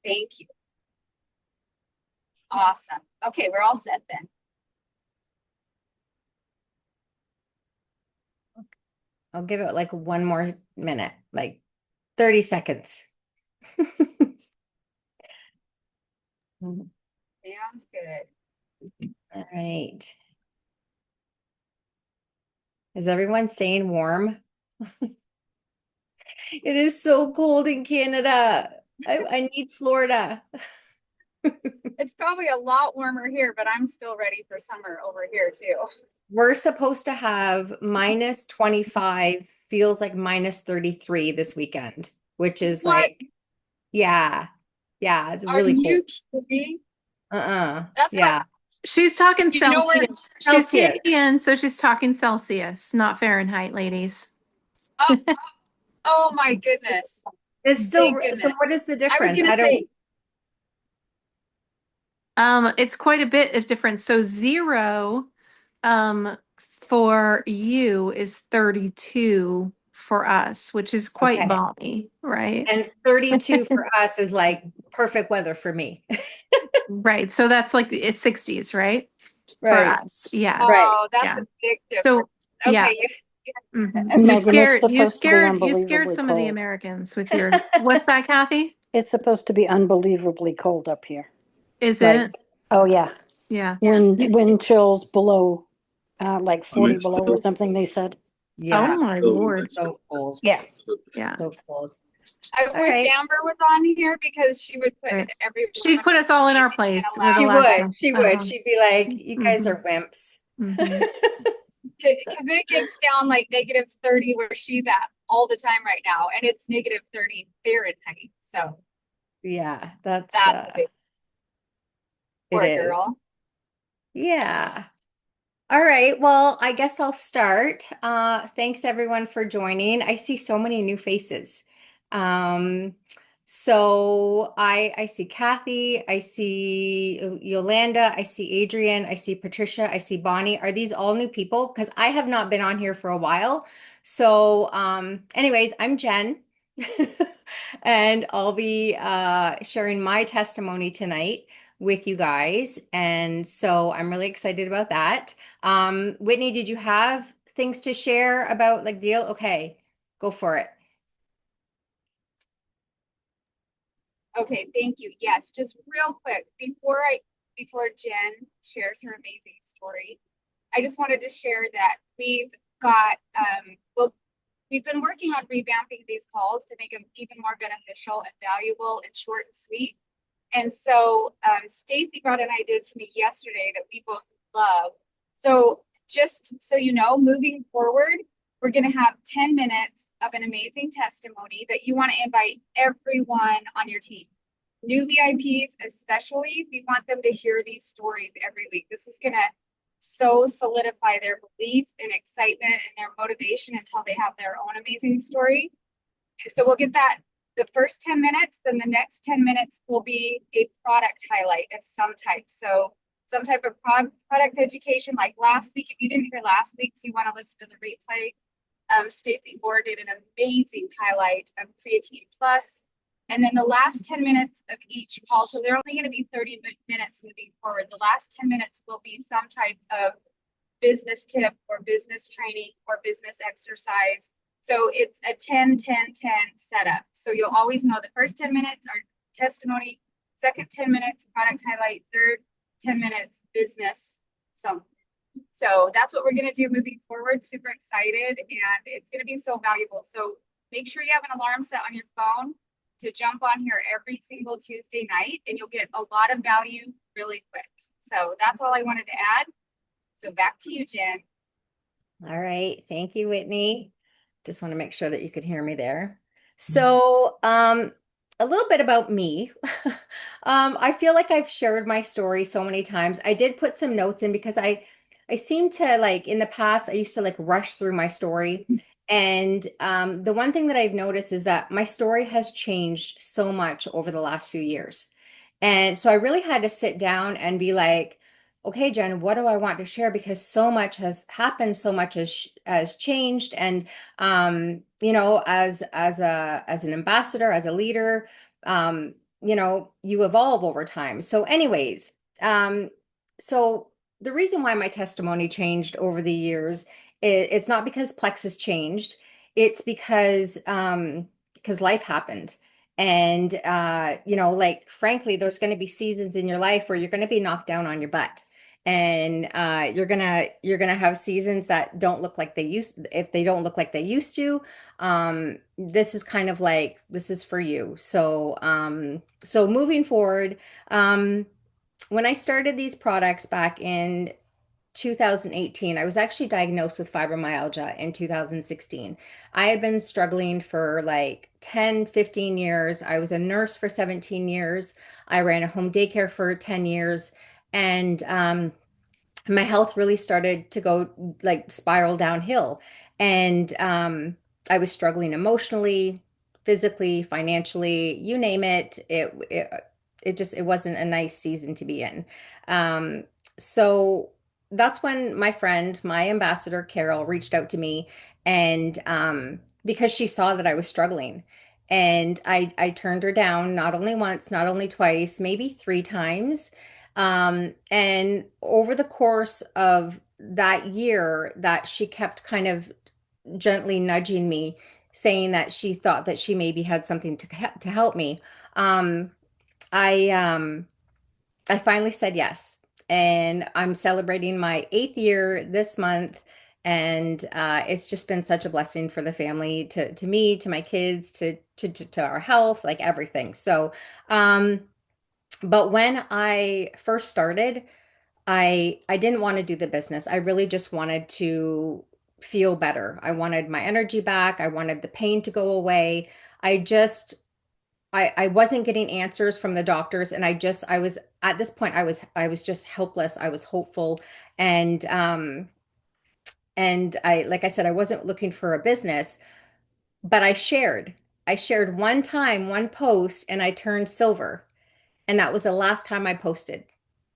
Thank you. Awesome. Okay, we're all set then. I'll give it like one more minute, like 30 seconds. All Sounds good. right. Is everyone staying warm? It is so cold in Canada. I need Florida. It's probably a lot warmer here, but I'm still ready for summer over here too. We're supposed to have minus 25, feels like minus 33 this weekend, which is What? like, yeah, yeah, it's Are really cold. you kidding? That's how Yeah. She's talking you know where. Celsius. She's Celsius. Canadian, so she's talking Celsius, not Fahrenheit, ladies. Oh, oh my goodness. It's still, Thank so goodness. what is the I was difference? gonna I don't, say, It's quite a bit of difference. So zero, for you is 32 for us, which is quite okay. balmy, right? And 32 for us is like perfect weather for me. Right. So that's like it's 60s, right? For Right. us. Yes. Right. oh, that's Yeah. a big difference. So yeah. Okay, you Mhm. And You Megan, it's scared you supposed to be scared you scared unbelievably some of the cold. Americans with your what's that, Kathy? It's supposed to be unbelievably cold up here. Is Like, it? oh yeah, Yeah. wind You- wind chills below, like I mean, 40 it's below or still, something. They said. Oh Yeah. my still Lord. next to So cold. Yeah. Yeah. So cold. I All wish right. Amber was on here because she would put Right. everyone She'd on put her us all in our team and place with the allow She last would. one. She would. Uh-huh. She'd be like, you guys Hmm. are wimps. Hmm. because it gets down like negative 30 where she's at all the time right now, and it's negative 30 Fahrenheit. So Yeah, that's that's a big it poor is. girl. Yeah. All right. Well, I guess I'll start. Thanks everyone for joining. I see so many new faces. Um, so I see Kathy, I see Yolanda, I see Adrian, I see Patricia, I see Bonnie. Are these all new people? Because I have not been on here for a while. So, anyways, I'm Jen, and I'll be sharing my testimony tonight with you guys. And so I'm really excited about that. Whitney, did you have things to share about like deal? Okay, go for it. Okay, thank you. Yes, just real quick before Jen shares her amazing story, I just wanted to share that we've been working on revamping these calls to make them even more beneficial and valuable and short and sweet. And so Stacey brought an idea to me yesterday that we both love. So just so you know, moving forward, we're going to have 10 minutes of an amazing testimony that you want to invite everyone on your team. New VIPs, especially, we want them to hear these stories every week. This is going to so solidify their belief and excitement and their motivation until they have their own amazing story. So we'll get that the first 10 minutes, then the next 10 minutes will be a product highlight of some type. So some type of product education like last week. If you didn't hear last week's, you want to listen to the replay. Stacey Porritt did an amazing highlight of Creatine Plus. And then the last 10 minutes of each call, so they're only going to be 30 minutes moving forward. The last 10 minutes will be some type of business tip or business training or business exercise. So it's a 10-10-10 setup. So you'll always know the first 10 minutes are testimony, second 10 minutes, product highlight, third 10 minutes, business something. So that's what we're going to do moving forward. Super excited, and it's going to be so valuable. So make sure you have an alarm set on your phone to jump on here every single Tuesday night, and you'll get a lot of value really quick. So that's all I wanted to add. So back to you, Jen. All right. Thank you, Whitney. Just want to make sure that you could hear me there. So, a little bit about me. I feel like I've shared my story so many times. I did put some notes in because I seem to like in the past I used to like rush through my story. And the one thing that I've noticed is that my story has changed so much over the last few years. And so I really had to sit down and be like, okay, Jen, what do I want to share? Because so much has happened, so much has changed. And as an ambassador, as a leader, you evolve over time. So anyways, um, so the reason why my testimony changed over the years, it's not because Plex has changed. It's because life happened. And like frankly, there's going to be seasons in your life where you're going to be knocked down on your butt. And you're gonna have seasons that don't look like they used if they don't look like they used to. This is kind of like this is for you. So moving forward, um, when I started these products back in 2018, I was actually diagnosed with fibromyalgia in 2016. I had been struggling for like 10, 15 years. I was a nurse for 17 years. I ran a home daycare for 10 years. And my health really started to go like spiral downhill. And I was struggling emotionally, physically, financially, you name it. It wasn't a nice season to be in. So that's when my friend, my ambassador Carol, reached out to me, and because she saw that I was struggling. And I turned her down not only once, not only twice, maybe three times. And over the course of that year, that she kept kind of gently nudging me, saying that she thought that she maybe had something to help me. Um, I I finally said yes, and I'm celebrating my 8th year this month. And it's just been such a blessing for the family, to me, to my kids, to our health, like everything. So, but when I first started, I didn't want to do the business. I really just wanted to feel better. I wanted my energy back. I wanted the pain to go away. I just I wasn't getting answers from the doctors, and I was at this point I was just helpless. I was hopeful, and I, like I said, I wasn't looking for a business, but I shared one time, one post, and I turned silver, and that was the last time I posted.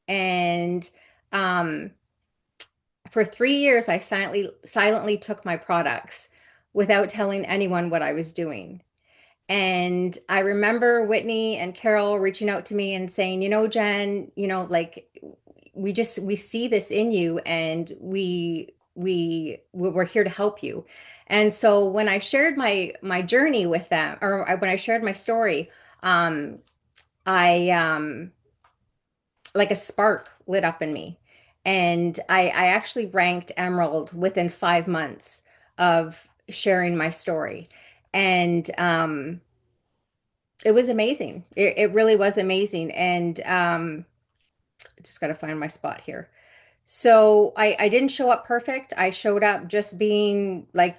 And um for 3 years, I silently took my products without telling anyone what I was doing. And I remember Whitney and Carol reaching out to me and saying, Jen, like we see this in you, and we're here to help you. And so when I shared my journey with them, or when I shared my story, um, I like a spark lit up in me. And I actually ranked Emerald within 5 months of sharing my story. And it was amazing. It really was amazing. And I just got to find my spot here. So I didn't show up perfect. I showed up just being like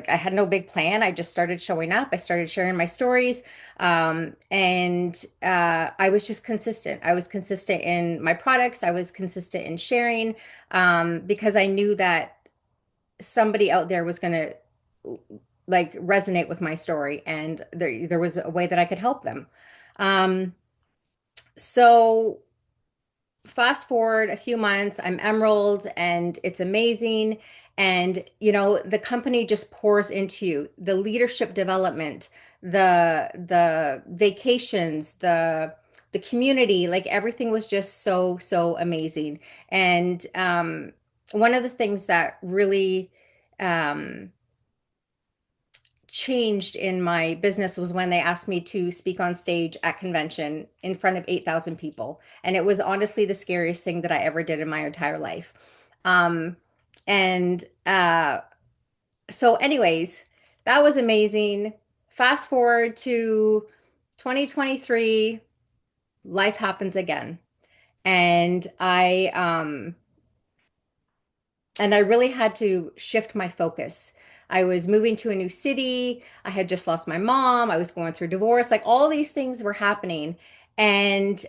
I had no big plan. I just started showing up. I started sharing my stories. And I was just consistent. I was consistent in my products. I was consistent in sharing, because I knew that somebody out there was going to like resonate with my story, and there was a way that I could help them. Um, so fast forward a few months, I'm Emerald, and it's amazing. And the company just pours into you, the leadership development, the vacations, the community, like everything was just so amazing. And one of the things that really um, changed in my business was when they asked me to speak on stage at convention in front of 8,000 people. And it was honestly the scariest thing that I ever did in my entire life. Um, and so, anyways, that was amazing. Fast forward to 2023, life happens again. And I really had to shift my focus. I was moving to a new city. I had just lost my mom. I was going through divorce. Like all these things were happening. And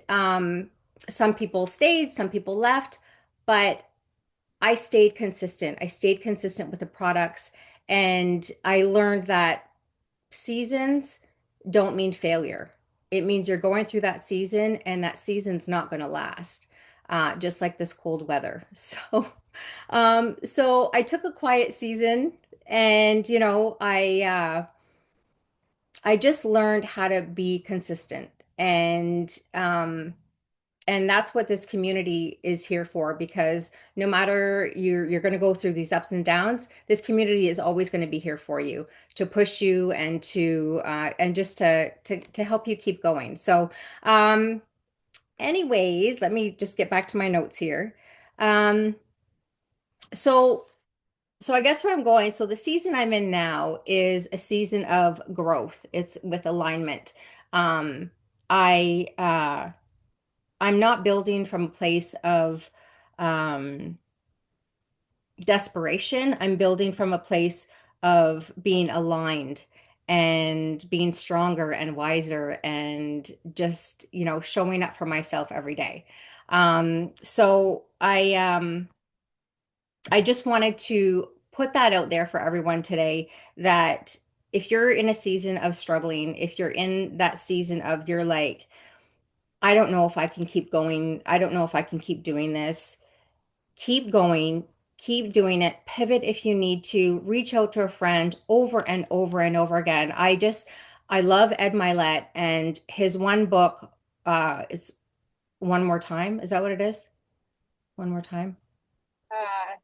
some people stayed, some people left, but I stayed consistent. I stayed consistent with the products. And I learned that seasons don't mean failure. It means you're going through that season, and that season's not going to last, just like this cold weather. So I took a quiet season, and I just learned how to be consistent. And and that's what this community is here for, because no matter you're going to go through these ups and downs, this community is always going to be here for you to push you and to and just to help you keep going. So anyways, let me just get back to my notes here. Um, so so I guess where I'm going, so the season I'm in now is a season of growth. It's with alignment. Um, I I'm not building from a place of um, desperation. I'm building from a place of being aligned and being stronger and wiser and just, showing up for myself every day. So I just wanted to put that out there for everyone today, that if you're in a season of struggling, if you're in that season of you're like, I don't know if I can keep going, I don't know if I can keep doing this, keep going, keep doing it, pivot if you need to, reach out to a friend over and over and over again. I love Ed Milet, and his one book is One More Time. Is that what it is? One More Time? Uh,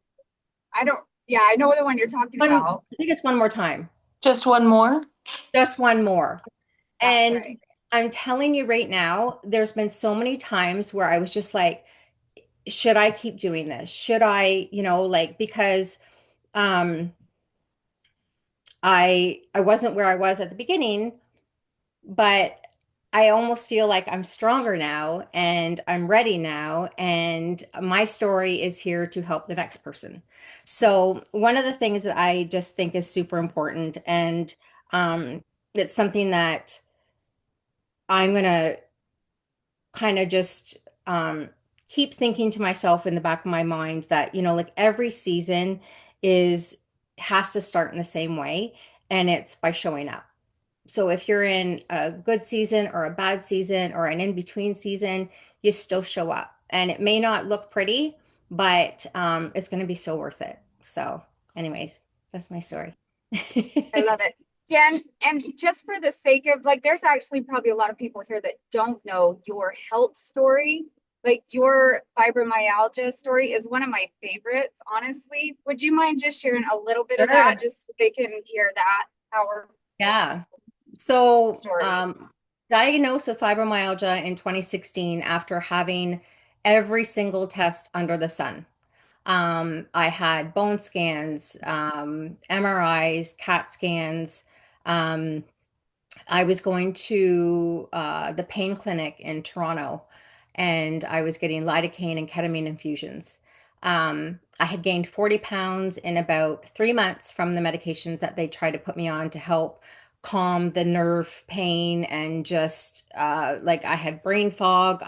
I don't, yeah, I know the one you're talking about. I think it's One More Time. Just one more? Just one more. That's And right. I'm telling you right now, there's been so many times where I was just like, should I keep doing this? Should I, like, because um I wasn't where I was at the beginning, but I almost feel like I'm stronger now and I'm ready now, and my story is here to help the next person. So one of the things that I just think is super important, and it's something that I'm gonna kind of just keep thinking to myself in the back of my mind, that, like, every season is has to start in the same way, and it's by showing up. So if you're in a good season or a bad season or an in-between season, you still show up. And it may not look pretty, but it's going to be so worth it. So, anyways, that's my story. I love it. Jen, and just for the sake of like, there's actually probably a lot of people here that don't know your health story. Like your fibromyalgia story is one of my favorites, honestly. Would you mind just sharing a little bit of that Sure. just so they can hear that power Yeah. So, story? diagnosed with fibromyalgia in 2016 after having every single test under the sun. I had bone scans, MRIs, CAT scans. Um, I was going to the pain clinic in Toronto, and I was getting lidocaine and ketamine infusions. I had gained 40 pounds in about 3 months from the medications that they tried to put me on to help calm the nerve pain, and just like, I had brain fog.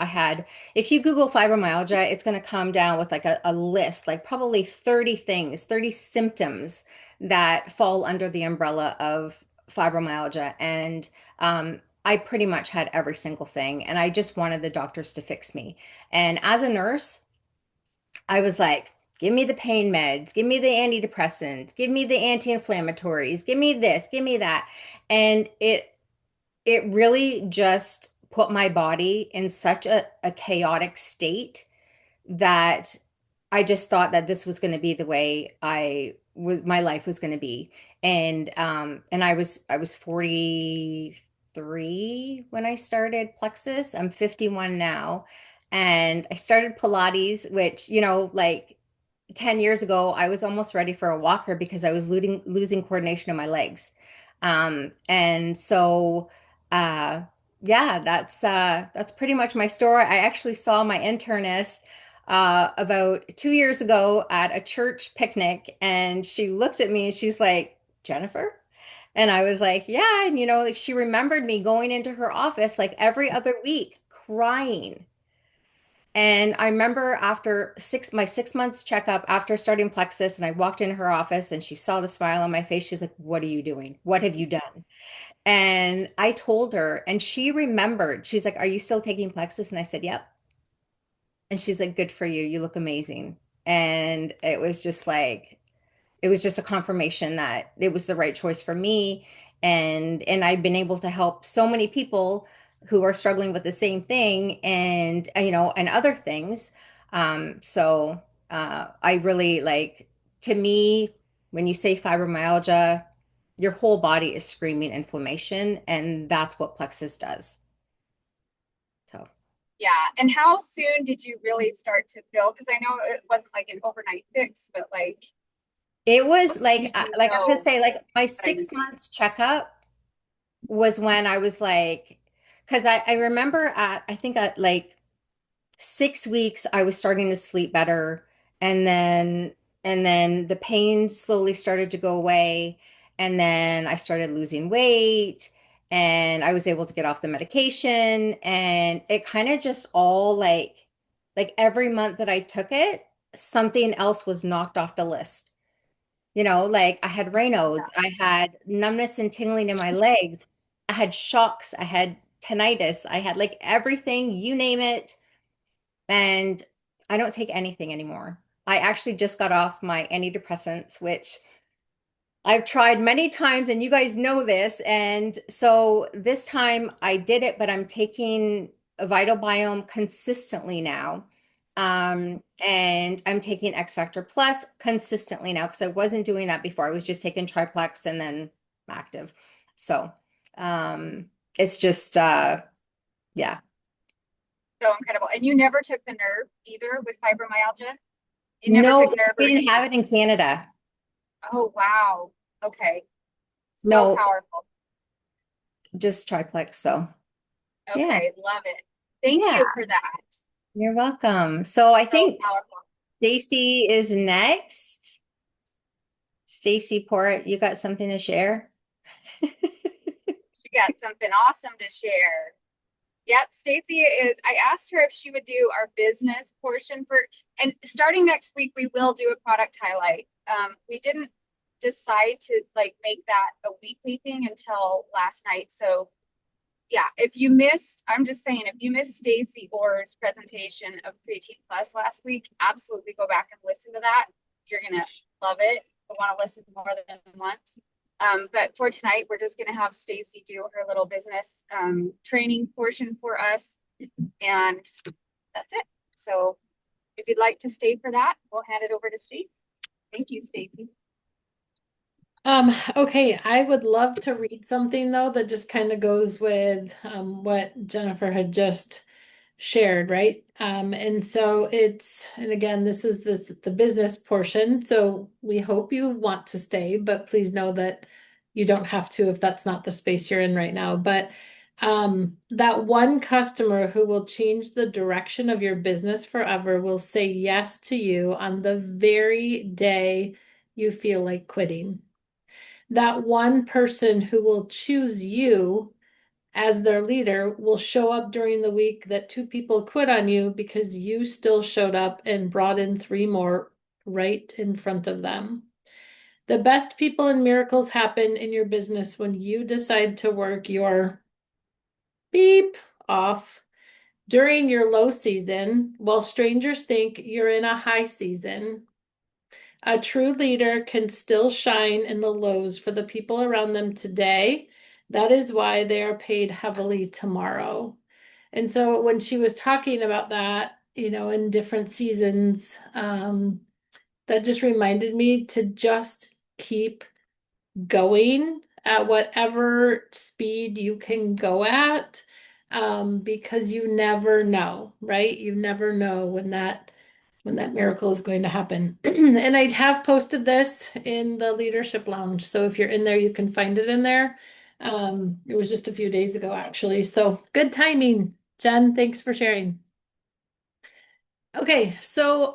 If you Google fibromyalgia, it's going to come down with like a list, like probably 30 things, 30 symptoms that fall under the umbrella of fibromyalgia. And I pretty much had every single thing, and I just wanted the doctors to fix me. And as a nurse, I was like, give me the pain meds, give me the antidepressants, give me the anti-inflammatories, give me this, give me that. And it really just put my body in such a chaotic state that I just thought that this was going to be the way my life was going to be. And I was 43 when I started Plexus. I'm 51 now. And I started Pilates, which, like, 10 years ago, I was almost ready for a walker because I was losing coordination of my legs. And so uh yeah, that's pretty much my story. I actually saw my internist about 2 years ago at a church picnic, and she looked at me and she's like, Jennifer? And I was like, yeah. And, like, she remembered me going into her office like every other week crying. And I remember after my 6 months checkup after starting Plexus, and I walked into her office and she saw the smile on my face. She's like, what are you doing? What have you done? And I told her, and she remembered. She's like, are you still taking Plexus? And I said, yep. And she's like, good for you. You look amazing. And it was just a confirmation that it was the right choice for me. And I've been able to help so many people who are struggling with the same thing and, and other things. So I really like, to me, when you say fibromyalgia, your whole body is screaming inflammation, and that's what plexus does. So Yeah. And how soon did you really start to feel? Because I know it wasn't like an overnight fix, but like, it was how soon did you like I was just know say, like my what I 6 needed? months checkup was when I was like, because I remember I think at like 6 weeks I was starting to sleep better, and then the pain slowly started to go away, and then I started losing weight, and I was able to get off the medication, and it kind of just all like every month that I took it, something else was knocked off the list. Like I had Raynaud's, I had numbness and tingling in my legs, I had shocks, I had tinnitus, I had like everything, you name it. And I don't take anything anymore. I actually just got off my antidepressants, which I've tried many times, and you guys know this. And so this time I did it, but I'm taking a Vital Biome consistently now. And I'm taking X Factor Plus consistently now because I wasn't doing that before. I was just taking Triplex and then Active. So it's just yeah. So incredible. And you never took the nerve either with fibromyalgia? You never No, took because nerve we or didn't have anything? it in Canada. Oh, wow. Okay. So No, powerful. just triplex. So yeah, Okay. Love it. Thank yeah, you for that. you're welcome. So I So think powerful. Stacey is next. Stacey Porritt, you got something to share? She got something awesome to share. Yep, Stacey is. I asked her if she would do our business portion and starting next week, we will do a product highlight. We didn't decide to like make that a weekly thing until last night. So yeah, if you missed, I'm just saying, if you missed Stacey Orr's presentation of Creatine Plus last week, absolutely go back and listen to that. You're gonna love it. I want to listen more than once. But for tonight, we're just gonna have Stacey do her little business training portion for us, and that's it. So if you'd like to stay for that, we'll hand it over to Stacey. Thank you, Stacey. Okay, I would love to read something though that just kind of goes with what Jennifer had just shared, right? And so and again, this is the business portion. So we hope you want to stay, but please know that you don't have to if that's not the space you're in right now. But that one customer who will change the direction of your business forever will say yes to you on the very day you feel like quitting. That one person who will choose you as their leader will show up during the week that two people quit on you because you still showed up and brought in three more right in front of them. The best people and miracles happen in your business when you decide to work your beep off during your low season while strangers think you're in a high season. A true leader can still shine in the lows for the people around them today. That is why they are paid heavily tomorrow. And so when she was talking about that, in different seasons, that just reminded me to just keep going at whatever speed you can go at, because you never know, right? You never know when that miracle is going to happen. And I have posted this in the leadership lounge. So if you're in there, you can find it in there. It was just a few days ago, actually. So good timing, Jen. Thanks for sharing. Okay, so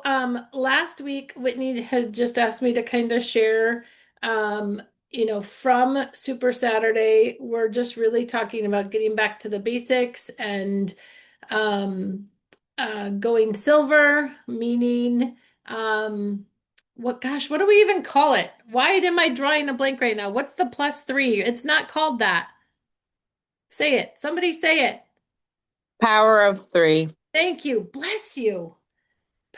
last week Whitney had just asked me to kind of share, from Super Saturday, we're just really talking about getting back to the basics and um going silver, meaning what do we even call it? Why am I drawing a blank right now? What's the +3? It's not called that. Say it. Somebody say it. Power of three. Thank you. Bless you.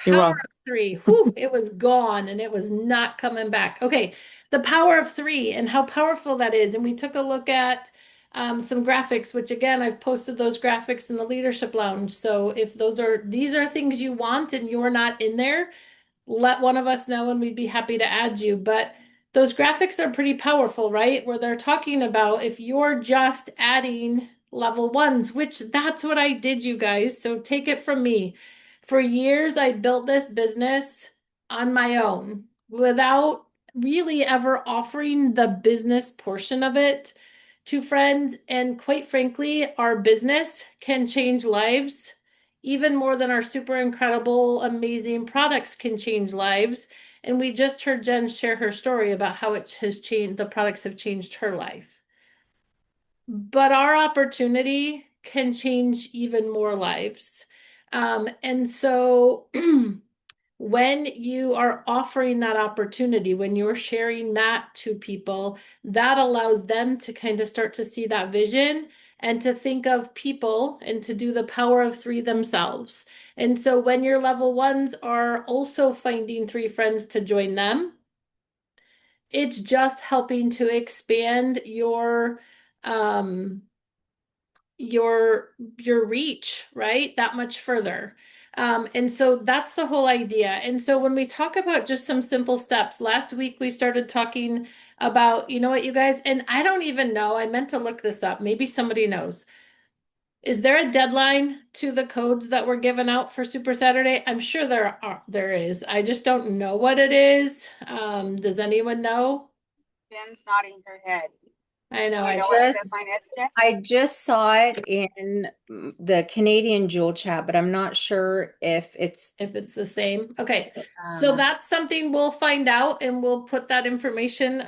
You're Power welcome. of three. Whew, it was gone and it was not coming back. Okay, the power of three and how powerful that is. And we took a look at some graphics, which again, I've posted those graphics in the leadership lounge. So if these are things you want and you're not in there, let one of us know and we'd be happy to add you. But those graphics are pretty powerful, right? Where they're talking about if you're just adding level ones, which that's what I did, you guys. So take it from me. For years, I built this business on my own without really ever offering the business portion of it to friends. And quite frankly, our business can change lives even more than our super incredible, amazing products can change lives. And we just heard Jen share her story about how it has changed, the products have changed her life. But our opportunity can change even more lives. And so when you are offering that opportunity, when you're sharing that to people, that allows them to kind of start to see that vision and to think of people and to do the power of three themselves. And so when your level ones are also finding three friends to join them, it's just helping to expand your your reach, right? That much further. And so that's the whole idea. And so when we talk about just some simple steps, last week we started talking about, you know what, you guys, and I don't even know, I meant to look this up. Maybe somebody knows. Is there a deadline to the codes that were given out for Super Saturday? I'm sure there is. I just don't know what it is. Does anyone know? Jen's nodding her head. I know. Do you I know what the Just, deadline is, Jen? I just saw it in the Canadian Jewel chat, but I'm not sure if it's If it's the same. Okay. So um, that's something we'll find out and we'll put that information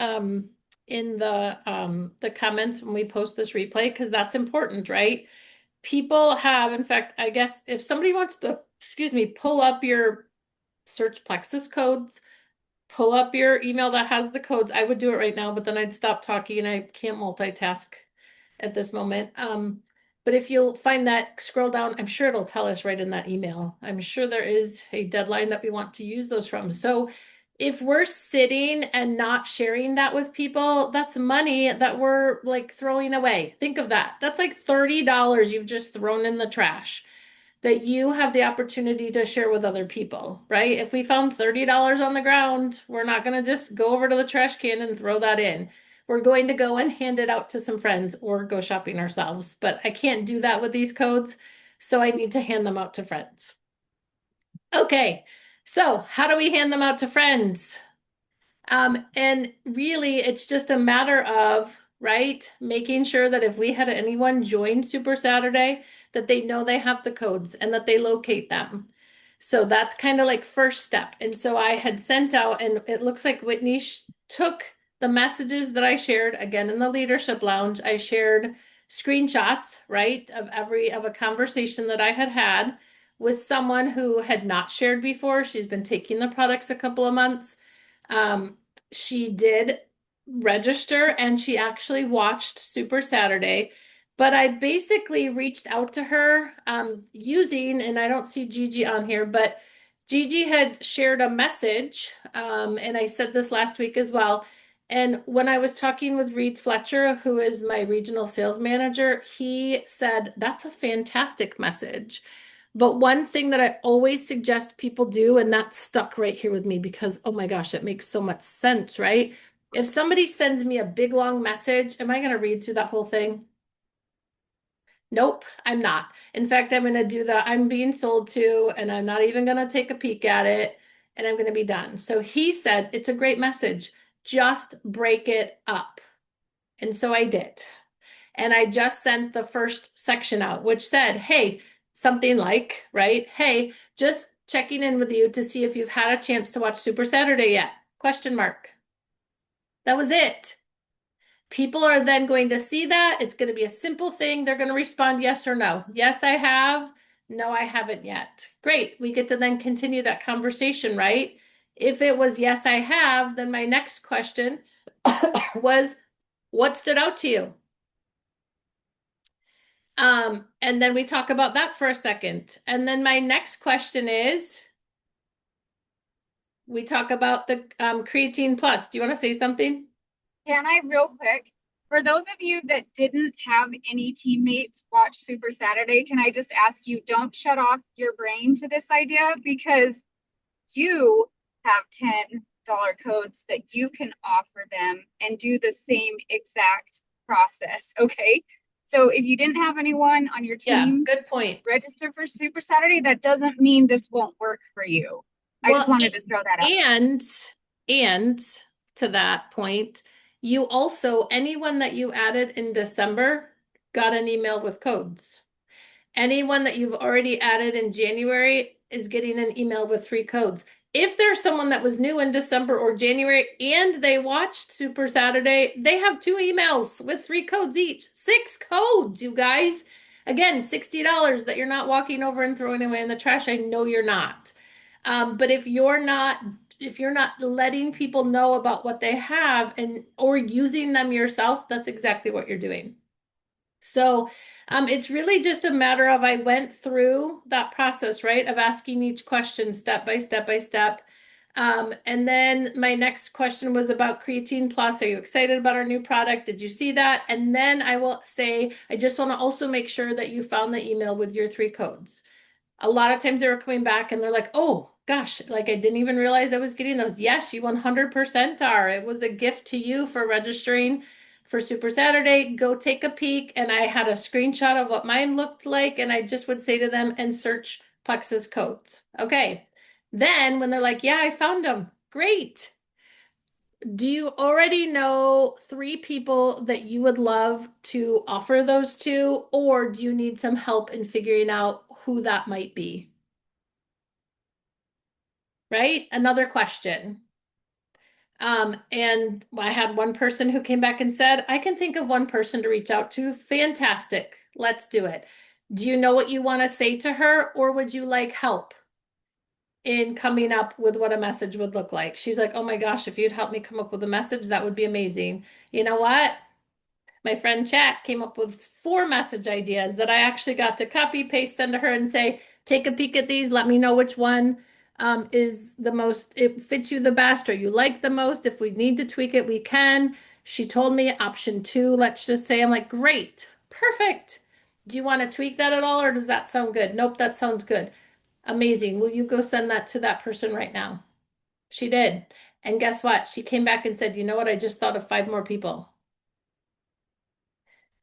in the comments when we post this replay because that's important, right? People have, in fact, I guess if somebody wants to, excuse me, pull up your search Plexus codes, pull up your email that has the codes. I would do it right now, but then I'd stop talking and I can't multitask at this moment. But if you'll find that, scroll down, I'm sure it'll tell us right in that email. I'm sure there is a deadline that we want to use those from. So if we're sitting and not sharing that with people, that's money that we're like throwing away. Think of that. That's like $30 you've just thrown in the trash that you have the opportunity to share with other people, right? If we found $30 on the ground, we're not going to just go over to the trash can and throw that in. We're going to go and hand it out to some friends or go shopping ourselves. But I can't do that with these codes, so I need to hand them out to friends. Okay, so how do we hand them out to friends? And really, it's just a matter of, right, making sure that if we had anyone join Super Saturday, that they know they have the codes and that they locate them. So that's kind of like first step. And so I had sent out, and it looks like Whitney took the messages that I shared again in the leadership lounge. I shared screenshots, right, of a conversation that I had had with someone who had not shared before. She's been taking the products a couple of months. She did register and she actually watched Super Saturday, but I basically reached out to her using, and I don't see Gigi on here, but Gigi had shared a message, and I said this last week as well. And when I was talking with Reed Fletcher, who is my regional sales manager, he said, that's a fantastic message. But one thing that I always suggest people do, and that stuck right here with me because, oh my gosh, it makes so much sense, right? If somebody sends me a big long message, am I going to read through that whole thing? Nope, I'm not. In fact, I'm going to do the I'm being sold to, and I'm not even going to take a peek at it, and I'm going to be done. So he said, it's a great message. Just break it up. And so I did. And I just sent the first section out, which said, hey, something like, right? Hey, just checking in with you to see if you've had a chance to watch Super Saturday yet? Question mark. That was it. People are then going to see that. It's going to be a simple thing. They're going to respond yes or no. Yes, I have. No, I haven't yet. Great. We get to then continue that conversation, right? If it was yes, I have, then my next question was, what stood out to you? And then we talk about that for a second. And then my next question is, we talk about the creatine plus. Do you want to say something? Can I real quick? For those of you that didn't have any teammates watch Super Saturday, can I just ask you, don't shut off your brain to this idea, because you have $10 codes that you can offer them and do the same exact process. Okay. So if you didn't have anyone on your Yeah, team good point. register for Super Saturday, that doesn't mean this won't work for you. I just Well, wanted to throw that out. and to that point, you also, anyone that you added in December got an email with codes. Anyone that you've already added in January is getting an email with 3 codes. If there's someone that was new in December or January and they watched Super Saturday, they have 2 emails with 3 codes each. 6 codes, you guys. Again, $60 that you're not walking over and throwing away in the trash. I know you're not. But if you're not letting people know about what they have and or using them yourself, that's exactly what you're doing. So it's really just a matter of I went through that process, right, of asking each question step by step by step. And then my next question was about Creatine Plus. Are you excited about our new product? Did you see that? And then I will say, I just want to also make sure that you found the email with your 3 codes. A lot of times they were coming back and they're like, oh gosh, like I didn't even realize I was getting those. Yes, you 100% are. It was a gift to you for registering for Super Saturday. Go take a peek. And I had a screenshot of what mine looked like. And I just would say to them and search Plexus codes. Okay. Then when they're like, yeah, I found them. Great. Do you already know 3 people that you would love to offer those to, or do you need some help in figuring out who that might be? Right? Another question. And I had one person who came back and said, I can think of one person to reach out to. Fantastic. Let's do it. Do you know what you want to say to her, or would you like help in coming up with what a message would look like? She's like, oh my gosh, if you'd help me come up with a message, that would be amazing. You know what? My friend Chat came up with 4 message ideas that I actually got to copy, paste, send to her and say, take a peek at these. Let me know which one is the most, it fits you the best or you like the most. If we need to tweak it, we can. She told me option 2, let's just say. I'm like, great, perfect. Do you want to tweak that at all or does that sound good? Nope, that sounds good. Amazing. Will you go send that to that person right now? She did. And guess what? She came back and said, you know what? I just thought of 5 more people.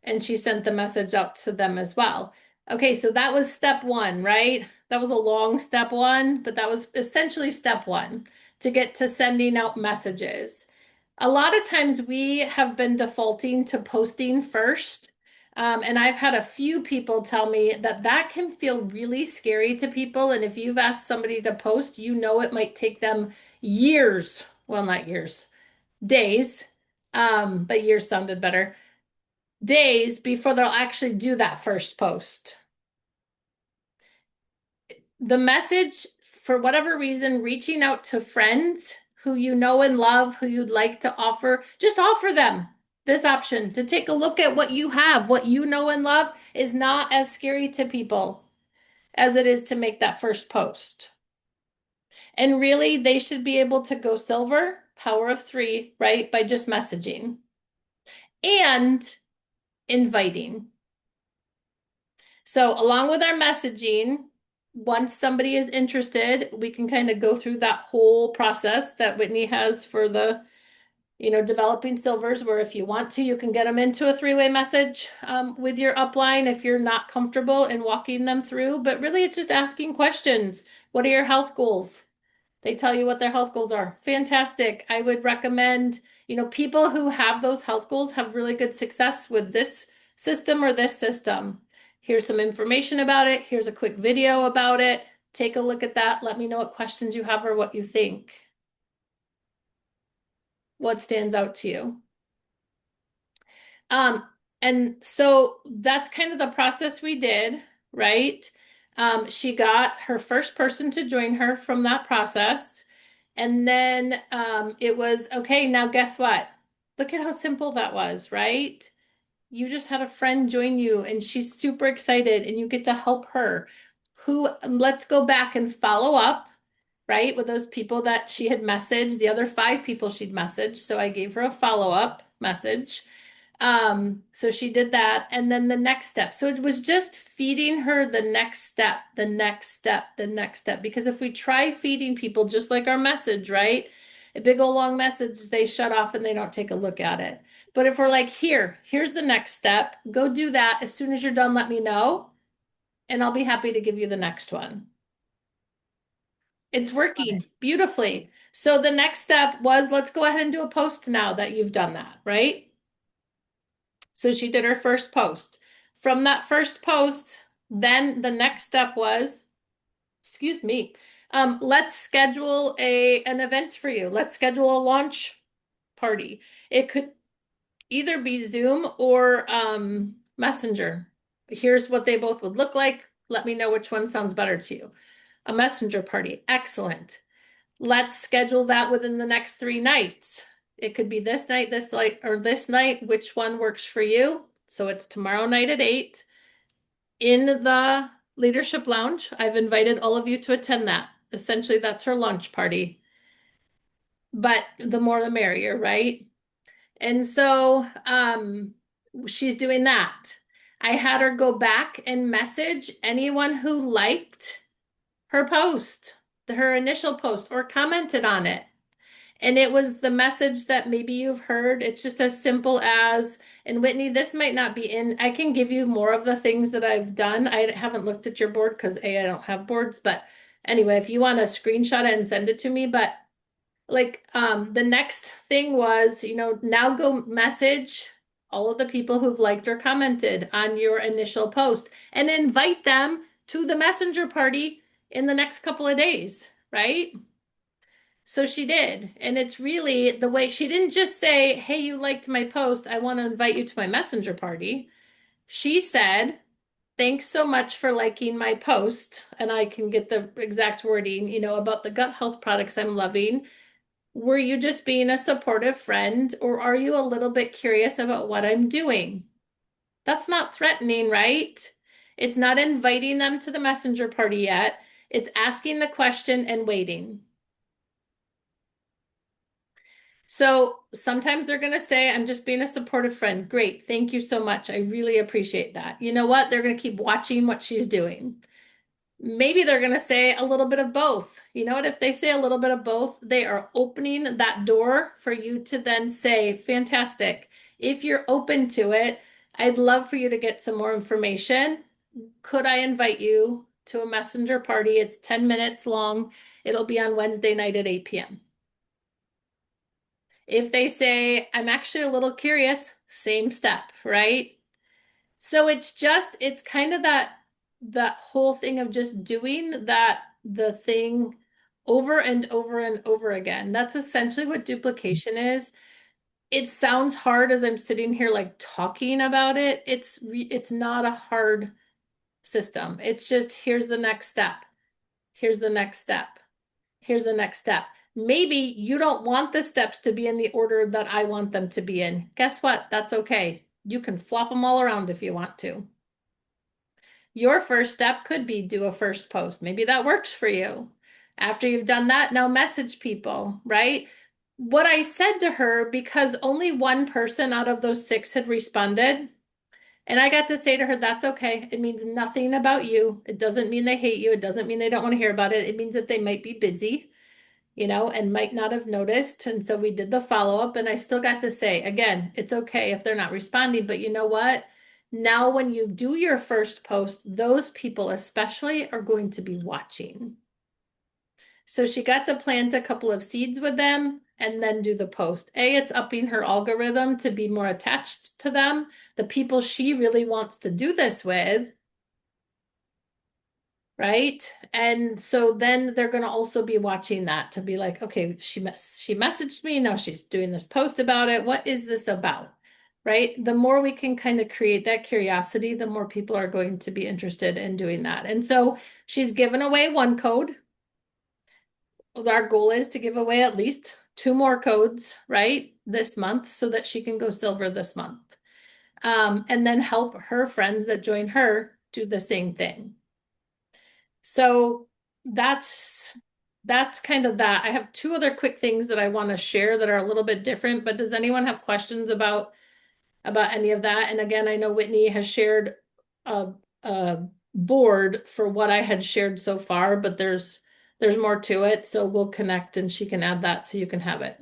And she sent the message out to them as well. Okay, so that was step 1, right? That was a long step 1, but that was essentially step 1 to get to sending out messages. A lot of times we have been defaulting to posting first. And I've had a few people tell me that that can feel really scary to people. And if you've asked somebody to post, you know it might take them years. Well, not years, days. But years sounded better, days before they'll actually do that first post. The message, for whatever reason, reaching out to friends who you know and love, who you'd like to offer, just offer them this option to take a look at what you have, what you know and love is not as scary to people as it is to make that first post. And really, they should be able to go silver, power of 3, right? By just messaging and inviting. So along with our messaging, once somebody is interested, we can kind of go through that whole process that Whitney has for the, developing silvers, where if you want to, you can get them into a 3-way message with your upline if you're not comfortable in walking them through. But really, it's just asking questions. What are your health goals? They tell you what their health goals are. Fantastic. I would recommend, people who have those health goals have really good success with this system or this system. Here's some information about it. Here's a quick video about it. Take a look at that. Let me know what questions you have or what you think. What stands out to you? And so that's kind of the process we did, right? She got her first person to join her from that process. And then it was, okay, now guess what? Look at how simple that was, right? You just had a friend join you and she's super excited and you get to help her. Let's go back and follow up, right? With those people that she had messaged, the other 5 people she'd messaged. So I gave her a follow-up message. So she did that. And then the next step. So it was just feeding her the next step, the next step, the next step. Because if we try feeding people just like our message, right? A big old long message, they shut off and they don't take a look at it. But if we're like, here's the next step, go do that. As soon as you're done, let me know, and I'll be happy to give you the next one. It's working beautifully. So the next step was, let's go ahead and do a post now that you've done that, right? So she did her first post. From that first post, then the next step was, excuse me, let's schedule an event for you. Let's schedule a launch party. It could either be Zoom or Messenger. Here's what they both would look like. Let me know which one sounds better to you. A messenger party. Excellent. Let's schedule that within the next 3 nights. It could be this night, or this night. Which one works for you? So it's tomorrow night at 8 in the Leadership Lounge. I've invited all of you to attend that. Essentially, that's her launch party. But the more the merrier, right? And so she's doing that. I had her go back and message anyone who liked her post, her initial post, or commented on it. And it was the message that maybe you've heard. It's just as simple as, and Whitney, this might not be in, I can give you more of the things that I've done. I haven't looked at your board because I don't have boards, but anyway, if you want to screenshot it and send it to me, but like the next thing was, now go message all of the people who've liked or commented on your initial post and invite them to the messenger party in the next couple of days, right? So she did. And it's really the way she didn't just say, hey, you liked my post, I want to invite you to my messenger party. She said, thanks so much for liking my post. And I can get the exact wording, about the gut health products I'm loving. Were you just being a supportive friend, or are you a little bit curious about what I'm doing? That's not threatening, right? It's not inviting them to the messenger party yet. It's asking the question and waiting. So sometimes they're going to say, I'm just being a supportive friend. Great. Thank you so much. I really appreciate that. You know what? They're going to keep watching what she's doing. Maybe they're going to say a little bit of both. You know what? If they say a little bit of both, they are opening that door for you to then say, fantastic. If you're open to it, I'd love for you to get some more information. Could I invite you to a messenger party? It's 10 minutes long. It'll be on Wednesday night at 8 p.m. If they say, I'm actually a little curious, same step, right? So it's kind of that whole thing of just doing the thing over and over and over again. That's essentially what duplication is. It sounds hard as I'm sitting here like talking about it. It's not a hard system. It's just, here's the next step. Here's the next step. Here's the next step. Maybe you don't want the steps to be in the order that I want them to be in. Guess what? That's okay. You can flop them all around if you want to. Your first step could be do a first post. Maybe that works for you. After you've done that, now message people, right? What I said to her, because only one person out of those 6 had responded, and I got to say to her, that's okay. It means nothing about you. It doesn't mean they hate you. It doesn't mean they don't want to hear about it. It means that they might be busy, and might not have noticed. And so we did the follow-up, and I still got to say, again, it's okay if they're not responding, but you know what? Now, when you do your first post, those people especially are going to be watching. So she got to plant a couple of seeds with them and then do the post. It's upping her algorithm to be more attached to them, the people she really wants to do this with. Right. And so then they're going to also be watching that to be like, okay, she messaged me. Now she's doing this post about it. What is this about? Right. The more we can kind of create that curiosity, the more people are going to be interested in doing that. And so she's given away 1 code. Our goal is to give away at least 2 more codes, right, this month, so that she can go silver this month. And then help her friends that join her do the same thing. So that's kind of that. I have 2 other quick things that I want to share that are a little bit different, but does anyone have questions about about any of that. And again, I know Whitney has shared a board for what I had shared so far, but there's more to it. So we'll connect and she can add that so you can have it.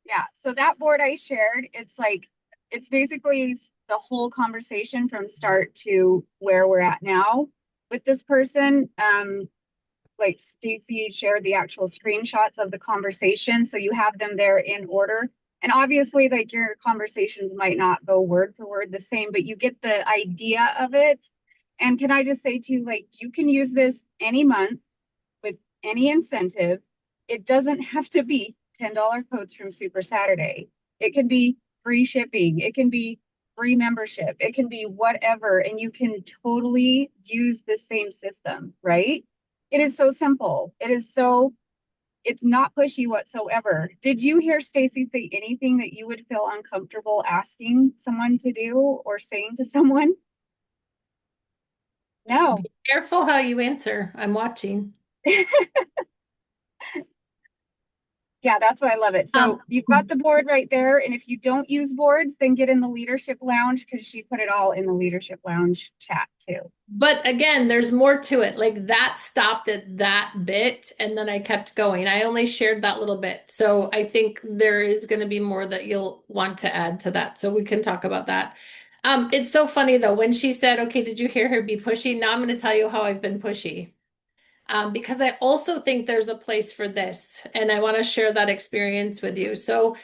Yeah, so that board I shared, it's basically the whole conversation from start to where we're at now with this person. Like Stacey shared the actual screenshots of the conversation, so you have them there in order. And obviously, like, your conversations might not go word for word the same, but you get the idea of it. And can I just say to you, like, you can use this any month with any incentive. It doesn't have to be $10 codes from Super Saturday. It can be free shipping. It can be free membership. It can be whatever. And you can totally use the same system, right? It is so simple. It's not pushy whatsoever. Did you hear Stacey say anything that you would feel uncomfortable asking someone to do or saying to someone? No. Be careful how you answer. I'm watching. Yeah, that's why I love it. So you've got the board right there. And if you don't use boards, then get in the leadership lounge because she put it all in the leadership lounge chat too. But again, there's more to it. Like that stopped at that bit, and then I kept going. I only shared that little bit. So I think there is going to be more that you'll want to add to that. So we can talk about that. It's so funny though, when she said, okay, did you hear her be pushy? Now I'm going to tell you how I've been pushy. Because I also think there's a place for this, and I want to share that experience with you. So,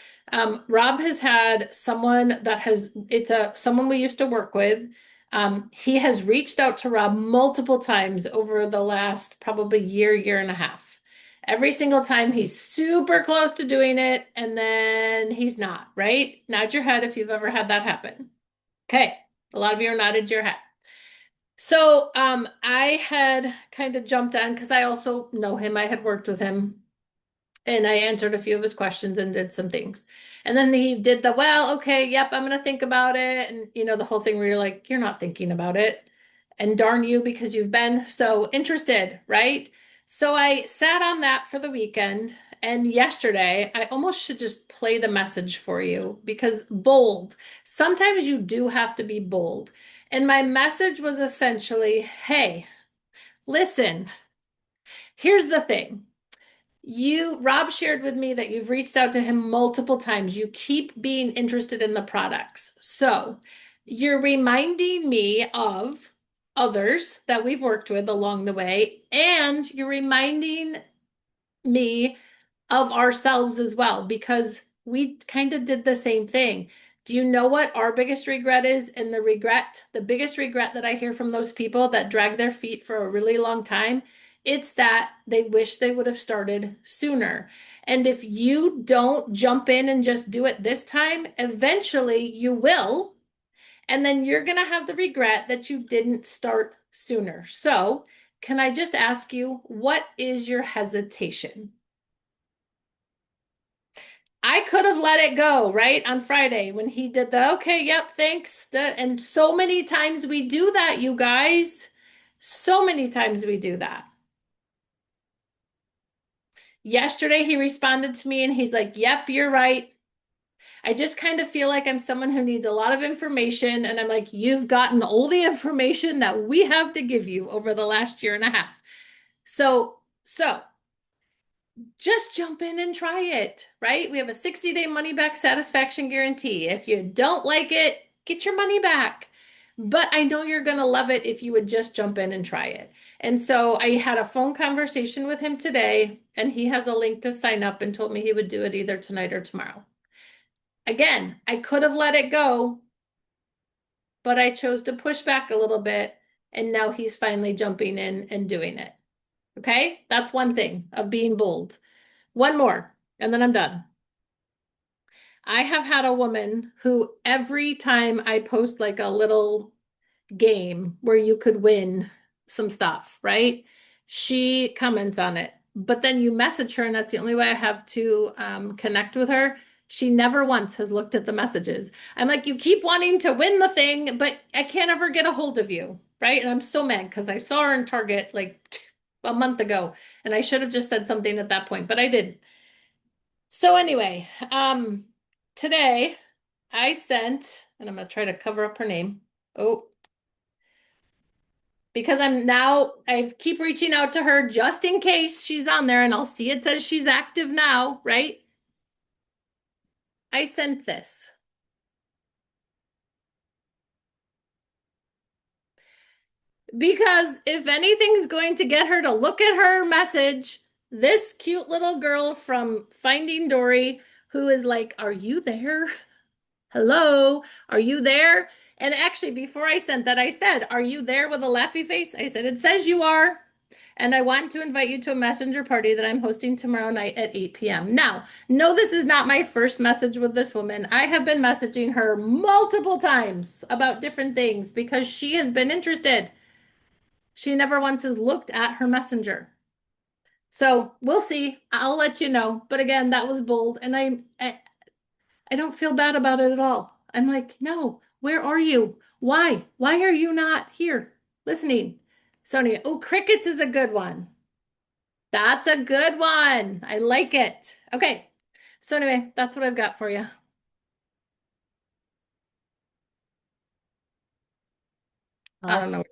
Rob has had someone that someone we used to work with. He has reached out to Rob multiple times over the last probably year and a half. Every single time he's super close to doing it, and then he's not, right? Nod your head if you've ever had that happen. Okay, a lot of you are nodded your head. So I had kind of jumped on because I also know him. I had worked with him and I answered a few of his questions and did some things. And then he did well, okay, yep, I'm gonna think about it. And the whole thing where you're like, you're not thinking about it. And darn you because you've been so interested, right? So I sat on that for the weekend. And yesterday, I almost should just play the message for you because bold. Sometimes you do have to be bold. And my message was essentially, hey, listen, here's the thing. Rob shared with me that you've reached out to him multiple times. You keep being interested in the products. So you're reminding me of others that we've worked with along the way, and you're reminding me of ourselves as well because we kind of did the same thing. Do you know what our biggest regret is? And the biggest regret that I hear from those people that drag their feet for a really long time, it's that they wish they would have started sooner. And if you don't jump in and just do it this time, eventually you will. And then you're going to have the regret that you didn't start sooner. So, can I just ask you, what is your hesitation? I could have let it go, right? On Friday when he did okay, yep, thanks. And so many times we do that, you guys. So many times we do that. Yesterday he responded to me and he's like, yep, you're right. I just kind of feel like I'm someone who needs a lot of information. And I'm like, you've gotten all the information that we have to give you over the last year and a half. So just jump in and try it, right? We have a 60-day money back satisfaction guarantee. If you don't like it, get your money back. But I know you're going to love it if you would just jump in and try it. And so I had a phone conversation with him today, and he has a link to sign up and told me he would do it either tonight or tomorrow. Again, I could have let it go, but I chose to push back a little bit, and now he's finally jumping in and doing it. Okay? That's one thing of being bold. One more, and then I'm done. I have had a woman who every time I post like a little game where you could win some stuff, right? She comments on it, but then you message her, and that's the only way I have to connect with her. She never once has looked at the messages. I'm like, you keep wanting to win the thing, but I can't ever get a hold of you, right? And I'm so mad because I saw her in Target like a month ago, and I should have just said something at that point, but I didn't. So anyway, today I sent, and I'm gonna try to cover up her name. Oh, because I keep reaching out to her just in case she's on there, and I'll see it says she's active now, right? I sent this. Because if anything's going to get her to look at her message, this cute little girl from Finding Dory, who is like, "Are you there? Hello, are you there?" And actually, before I sent that, I said, "Are you there?" with a laughy face. I said, "It says you are. And I want to invite you to a messenger party that I'm hosting tomorrow night at 8 p.m. Now, no, this is not my first message with this woman. I have been messaging her multiple times about different things because she has been interested. She never once has looked at her messenger. So we'll see. I'll let you know. But again, that was bold. And I don't feel bad about it at all. I'm like, no, where are you? Why? Why are you not here listening? Sonia, oh, crickets is a good one. That's a good one. I like it. Okay. So anyway, that's what I've got for you. I don't know.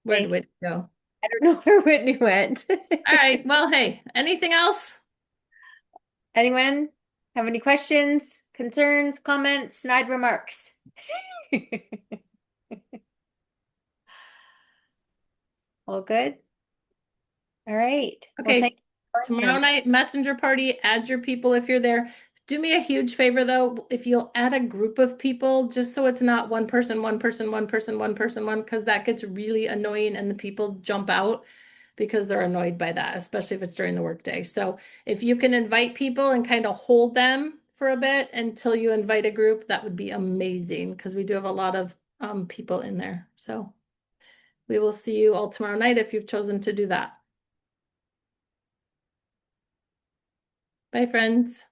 Where did Thank it go? I don't know where Whitney went. All right. Well, hey, anything else? Anyone have any questions, concerns, comments, snide remarks? All good? All right. Well, Okay. thank you for joining Tomorrow us. night, messenger party, add your people if you're there. Do me a huge favor though, if you'll add a group of people, just so it's not one person, one person, one person, one person, one, because that gets really annoying and the people jump out because they're annoyed by that, especially if it's during the workday. So if you can invite people and kind of hold them for a bit until you invite a group, that would be amazing because we do have a lot of people in there. So we will see you all tomorrow night if you've chosen to do that. Bye, friends.